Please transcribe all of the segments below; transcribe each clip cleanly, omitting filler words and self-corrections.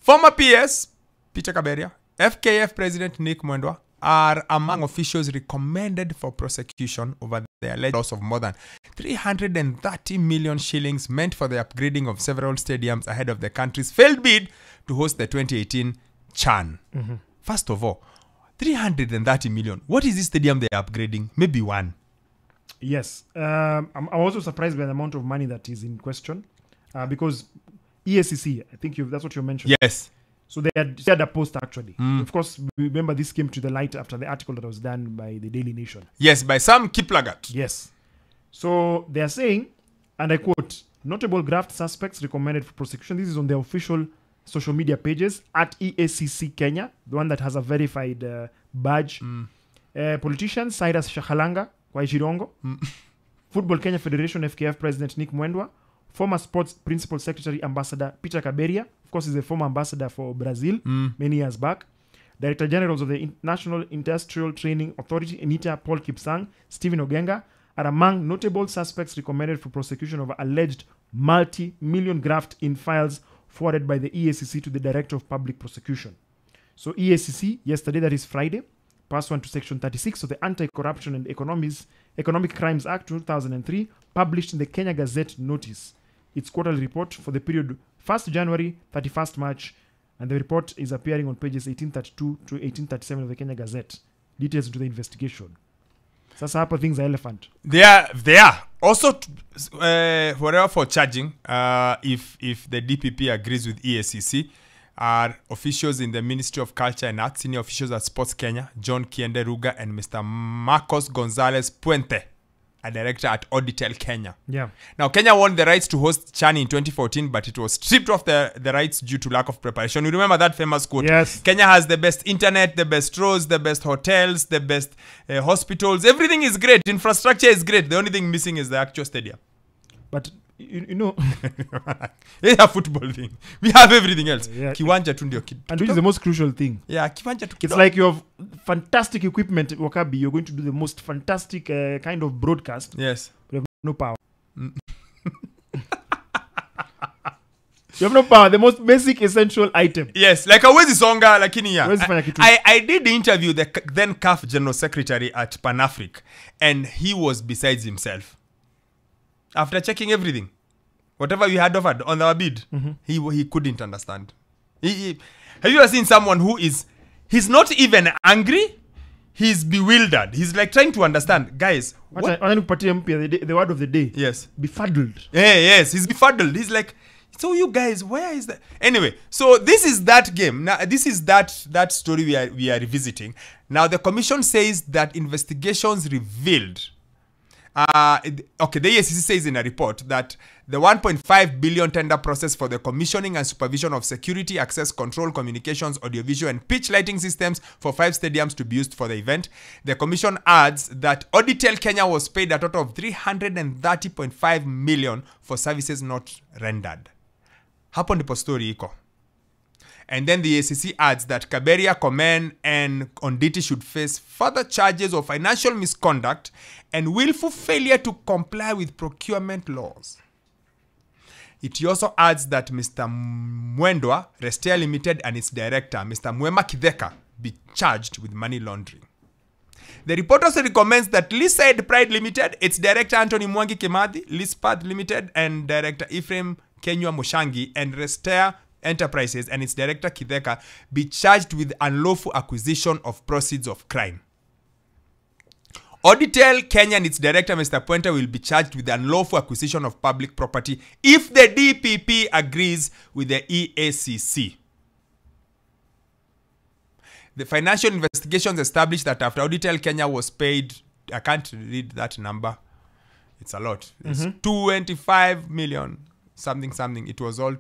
Former PS, Peter Kaberia, FKF President Nick Mwendwa are among officials recommended for prosecution over the alleged loss of more than 330 million shillings meant for the upgrading of several stadiums ahead of the country's failed bid to host the 2018 CHAN. First of all, 330 million. What is this stadium they are upgrading? Maybe one. Yes. I'm also surprised by the amount of money that is in question. Because Eacc, I think that's what you mentioned. Yes. So they had a post actually. Of course, remember this came to the light after the article that was done by the Daily Nation. Yes, by some Kiplagat. Yes. So they are saying, and I quote, notable graft suspects recommended for prosecution. This is on their official social media pages at Eacc Kenya, the one that has a verified badge. Politicians, Cyrus Shakalanga, Kwaijirongo, Football Kenya Federation FKF President Nick Mwendwa, former Sports Principal Secretary Ambassador Peter Kaberia, of course, he's a former ambassador for Brazil many years back. Director Generals of the National Industrial Training Authority, Anita Paul Kipsang, Stephen Ogenga, are among notable suspects recommended for prosecution of alleged multi-million graft in files forwarded by the Eacc to the Director of Public Prosecution. So Eacc, yesterday, that is Friday, passed on to Section 36 of the Anti-Corruption and Economic Crimes Act 2003, published in the Kenya Gazette notice its quarterly report for the period 1st January, 31st March, and the report is appearing on pages 1832 to 1837 of the Kenya Gazette. Details into the investigation. Sasa hapa things are elephant. They are. Also, whatever for charging, if the DPP agrees with Eacc, are officials in the Ministry of Culture and Arts, senior officials at Sports Kenya, John Kiende Ruga and Mr. Marcos Gonzalez Puente, a director at Auditel Kenya. Yeah. Now, Kenya won the rights to host CHAN in 2014, but it was stripped of the rights due to lack of preparation. You remember that famous quote? Yes. Kenya has the best internet, the best roads, the best hotels, the best hospitals. Everything is great. Infrastructure is great. The only thing missing is the actual stadium. But, you know... It's a football thing. We have everything else. Yeah. Kiwanja tu ndio and which is the most crucial thing. Yeah, kiwanja tu. It's like you have fantastic equipment, Wokabi. You're going to do the most fantastic kind of broadcast. Yes. But you have no power. You have no power. The most basic, essential item. Yes, like Awezi Songa, lakini ya. I did interview the then CAF General Secretary at Pan-Afric, and he was besides himself. After checking everything, whatever we had offered on our bid, he couldn't understand. Have you ever seen someone who he's not even angry, he's bewildered. He's like trying to understand. Guys, the word of the day. Yes. Befuddled. Yeah, yes, he's befuddled. He's like, so you guys, where is that? Anyway, so this is that game. Now, this is that story we are revisiting. Now, the commission says that investigations revealed the Eacc says in a report that the 1.5 billion tender process for the commissioning and supervision of security, access control, communications, audiovisual, and pitch lighting systems for 5 stadiums to be used for the event. The commission adds that Auditel Kenya was paid a total of 330.5 million for services not rendered. Hapo ndipo story iko. And then the Eacc adds that Kaberia, Komen, and Onditi should face further charges of financial misconduct and willful failure to comply with procurement laws. It also adds that Mr. Mwendwa, Restea Limited, and its director, Mr. Mwema Kideka, be charged with money laundering. The report also recommends that Leaside Pride Limited, its director Anthony Mwangi Kimathi, Leasepath Limited, and director Ephraim Kenywa Mushangi, and Restea Enterprises and its director Kideka be charged with unlawful acquisition of proceeds of crime. Auditel Kenya and its director Mr. Puente will be charged with unlawful acquisition of public property if the DPP agrees with the Eacc. The financial investigations established that after Auditel Kenya was paid, I can't read that number, it's a lot, it's 25 million something, it was all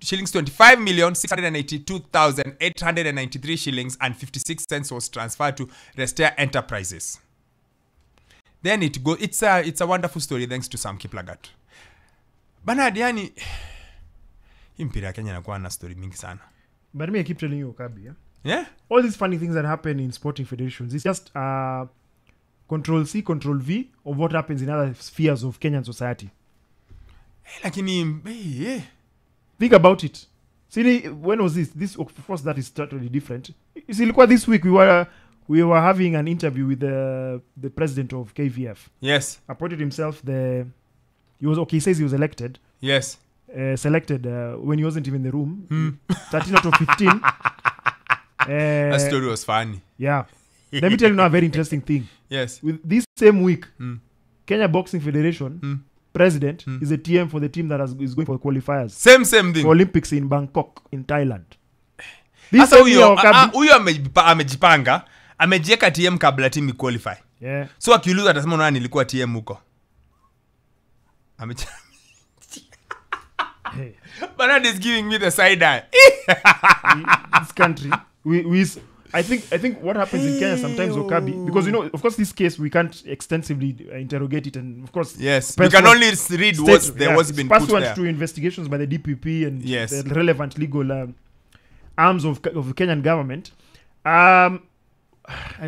shillings 25,682,893 shillings and 56 cents was transferred to Restea Enterprises. Then it's a wonderful story thanks to Sam Kiplagat. Bana yani mpira ya Kenya inakuwa na story mingi sana. But me I keep telling you, Wokabi, yeah? All these funny things that happen in sporting federations, it's just control C, control V of what happens in other spheres of Kenyan society. Lakini think about it. See, when was this? This, of course, that is totally different. See, look, this week we were having an interview with the president of KVF. Yes. Appointed himself he says he was elected. Yes. Selected when he wasn't even in the room. 13 out of 15. That story was funny. Yeah. Let me tell you now a very interesting thing. Yes. With this same week, Kenya Boxing Federation president is a TM for the team that is going for the qualifiers. Same thing. For Olympics in Bangkok, in Thailand. Sasa huyo amejipanga, amejieka TM kabla team qualify. Yeah. So akiuliza atasema nani nilikuwa TM huko. Hey. Bernard is giving me the side eye. This country, I think what happens in Kenya sometimes, Wokabi, because of course this case we can't extensively interrogate it, and of course yes, we can only read what's been put there. To investigations by the DPP and yes, the relevant legal arms of the Kenyan government. I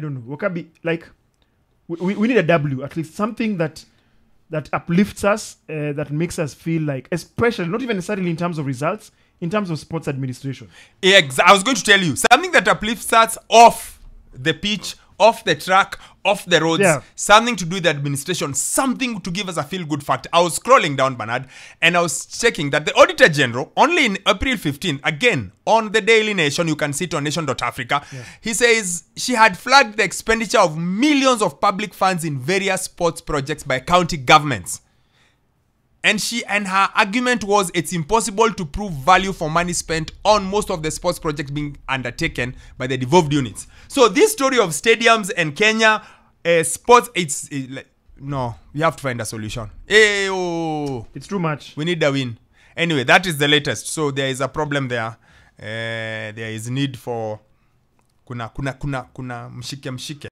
don't know, Wokabi, like we need a W, at least something that uplifts us, that makes us feel like, especially not even necessarily in terms of results, in terms of sports administration. I was going to tell you something that uplifts us off the pitch, off the track, off the roads, something to do with the administration, something to give us a feel-good factor. I was scrolling down, Bernard, and I was checking that the Auditor General, only in April 15th, again, on the Daily Nation, you can see it on nation.africa, he says she had flagged the expenditure of millions of public funds in various sports projects by county governments. And her argument was it's impossible to prove value for money spent on most of the sports projects being undertaken by the devolved units. So this story of stadiums and Kenya sports, no, we have to find a solution. It's too much. We need a win. Anyway, that is the latest. So there is a problem there. There is need for kuna mshike.